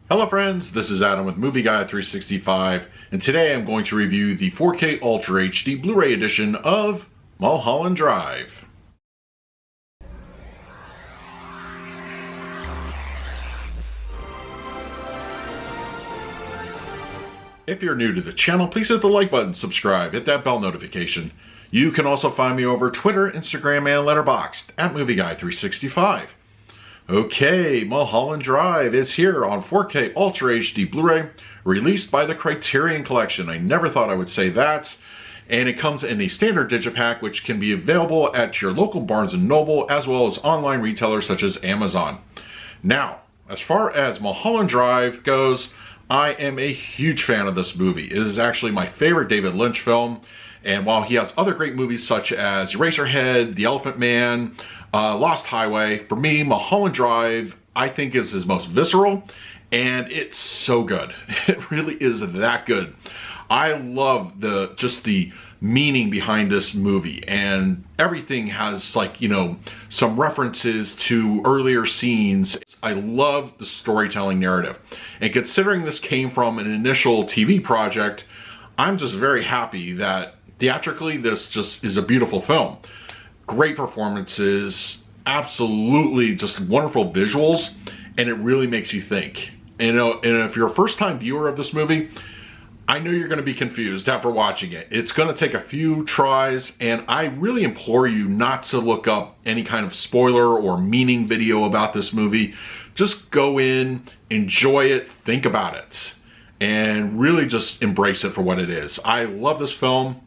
Hello friends, this is Adam with Movie Guy 365, and today I'm going to review the 4K Ultra HD Blu-ray edition of Mulholland Drive. If you're new to the channel, please hit the like button, subscribe, hit that bell notification. You can also find me over Twitter, Instagram, and Letterboxd at Movie Guy 365. Okay, Mulholland Drive is here on 4K Ultra HD Blu-ray, released by the Criterion Collection. I never thought I would say that. And it comes in a standard digipack, which can be available at your local Barnes & Noble, as well as online retailers such as Amazon. Now, as far as Mulholland Drive goes, I am a huge fan of this movie. It is actually my favorite David Lynch film. And while he has other great movies such as Eraserhead, The Elephant Man, Lost Highway, for me, Mulholland Drive, I think is his most visceral, and it's so good. It really is that good. I love just the meaning behind this movie, and everything has, like, you know, some references to earlier scenes. I love the storytelling narrative, and considering this came from an initial TV project, I'm just very happy that theatrically this just is a beautiful film. Great performances, absolutely just wonderful visuals, and it really makes you think. You know, and if you're a first-time viewer of this movie, I know you're going to be confused after watching it. It's going to take a few tries, and I really implore you not to look up any kind of spoiler or meaning video about this movie. Just go in, enjoy it, think about it, and really just embrace it for what it is. I love this film.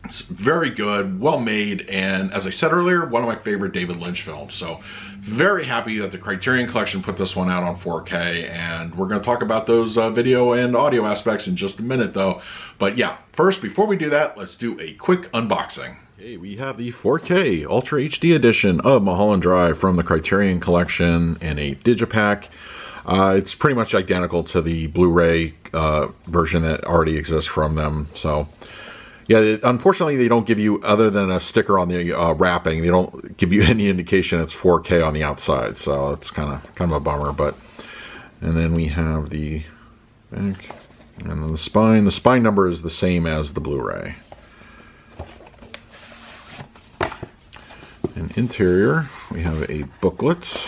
It's very good, well made, and as I said earlier, one of my favorite David Lynch films. So very happy that the Criterion Collection put this one out on 4K, and we're going to talk about those video and audio aspects in just a minute though. But yeah, first, before we do that, let's do a quick unboxing. Okay, we have the 4K Ultra HD edition of Mulholland Drive from the Criterion Collection in a digipack. It's pretty much identical to the Blu-ray version that already exists from them. So yeah, unfortunately, they don't give you, other than a sticker on the wrapping, they don't give you any indication it's 4K on the outside. So it's kind of a bummer. But and then we have the back, and then the spine. The spine number is the same as the Blu-ray. And interior, we have a booklet.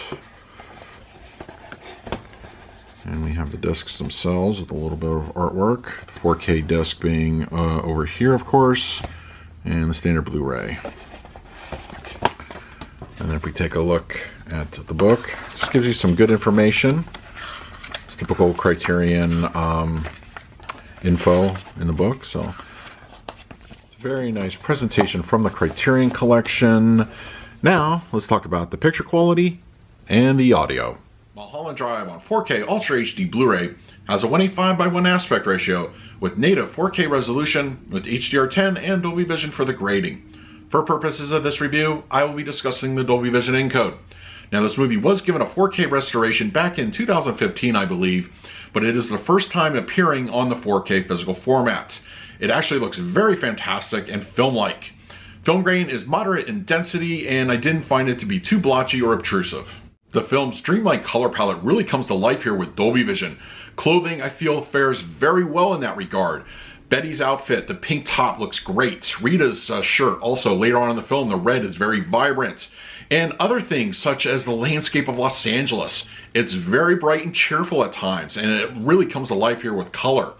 And we have the discs themselves with a little bit of artwork. The 4K disc being over here, of course, and the standard Blu-ray. And then if we take a look at the book, it just gives you some good information. It's typical Criterion info in the book. So, very nice presentation from the Criterion Collection. Now, let's talk about the picture quality and the audio. Mulholland Drive on 4K Ultra HD Blu-ray has a 185:1 aspect ratio with native 4K resolution with HDR10 and Dolby Vision for the grading. For purposes of this review, I will be discussing the Dolby Vision encode. Now, this movie was given a 4K restoration back in 2015, I believe, but it is the first time appearing on the 4K physical format. It actually looks very fantastic and film-like. Film grain is moderate in density, and I didn't find it to be too blotchy or obtrusive. The film's dreamlike color palette really comes to life here with Dolby Vision. Clothing, I feel, fares very well in that regard. Betty's outfit, the pink top, looks great. Rita's shirt, also later on in the film, the red is very vibrant. And other things, such as the landscape of Los Angeles. It's very bright and cheerful at times, and it really comes to life here with color.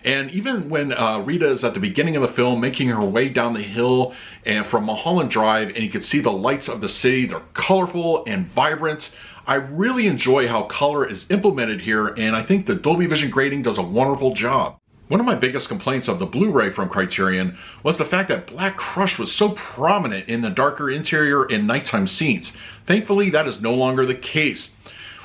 And even when Rita is at the beginning of the film making her way down the hill and from Mulholland Drive, and you can see the lights of the city, they're colorful and vibrant. I really enjoy how color is implemented here, and I think the Dolby Vision grading does a wonderful job. One of my biggest complaints of the Blu-ray from Criterion was the fact that black crush was so prominent in the darker interior and nighttime scenes. Thankfully, that is no longer the case.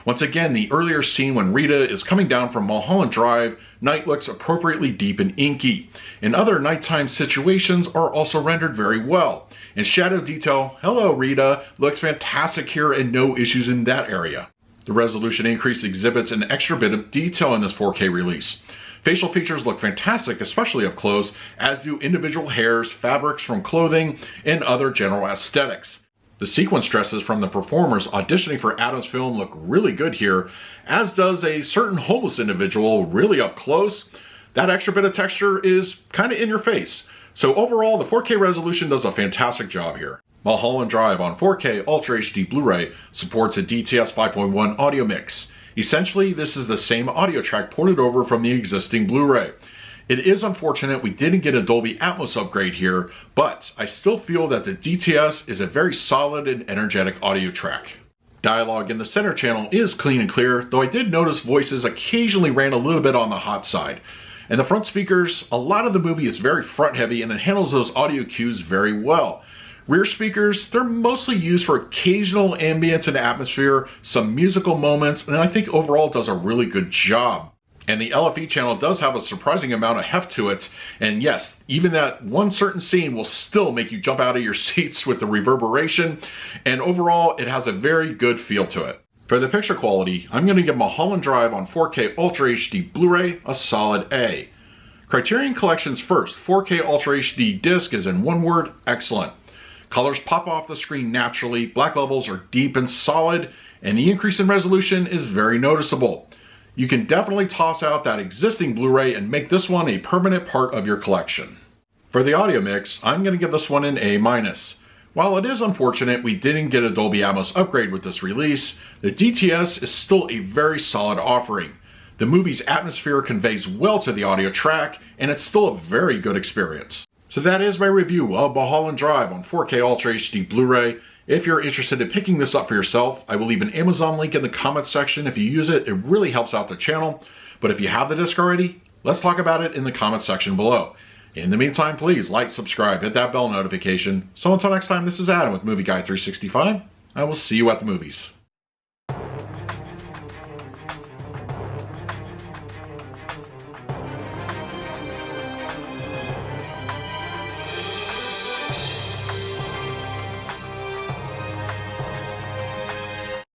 Once again, the earlier scene when Rita is coming down from Mulholland Drive, night looks appropriately deep and inky. And other nighttime situations are also rendered very well. And shadow detail, hello Rita, looks fantastic here and no issues in that area. The resolution increase exhibits an extra bit of detail in this 4K release. Facial features look fantastic, especially up close, as do individual hairs, fabrics from clothing, and other general aesthetics. The sequence dresses from the performers auditioning for Adam's film look really good here, as does a certain homeless individual really up close. That extra bit of texture is kind of in your face. So overall, the 4K resolution does a fantastic job here. Mulholland Drive on 4K Ultra HD Blu-ray supports a DTS 5.1 audio mix. Essentially, this is the same audio track ported over from the existing Blu-ray. It is unfortunate we didn't get a Dolby Atmos upgrade here, but I still feel that the DTS is a very solid and energetic audio track. Dialogue in the center channel is clean and clear, though I did notice voices occasionally ran a little bit on the hot side. And the front speakers, a lot of the movie is very front heavy and it handles those audio cues very well. Rear speakers, they're mostly used for occasional ambience and atmosphere, some musical moments, and I think overall it does a really good job. And the LFE channel does have a surprising amount of heft to it, and yes, even that one certain scene will still make you jump out of your seats with the reverberation, and overall it has a very good feel to it. For the picture quality, I'm going to give Mulholland Drive on 4K Ultra HD Blu-ray a solid A. Criterion Collection's first 4K Ultra HD disc is in one word, excellent. Colors pop off the screen naturally, black levels are deep and solid, and the increase in resolution is very noticeable. You can definitely toss out that existing Blu-ray and make this one a permanent part of your collection. For the audio mix, I'm going to give this one an A-. While it is unfortunate we didn't get a Dolby Atmos upgrade with this release, the DTS is still a very solid offering. The movie's atmosphere conveys well to the audio track, and it's still a very good experience. So that is my review of Mulholland Drive on 4K Ultra HD Blu-ray. If you're interested in picking this up for yourself, I will leave an Amazon link in the comments section. If you use it, it really helps out the channel. But if you have the disc already, let's talk about it in the comments section below. In the meantime, please like, subscribe, hit that bell notification. So until next time, this is Adam with Movie Guy 365. I will see you at the movies.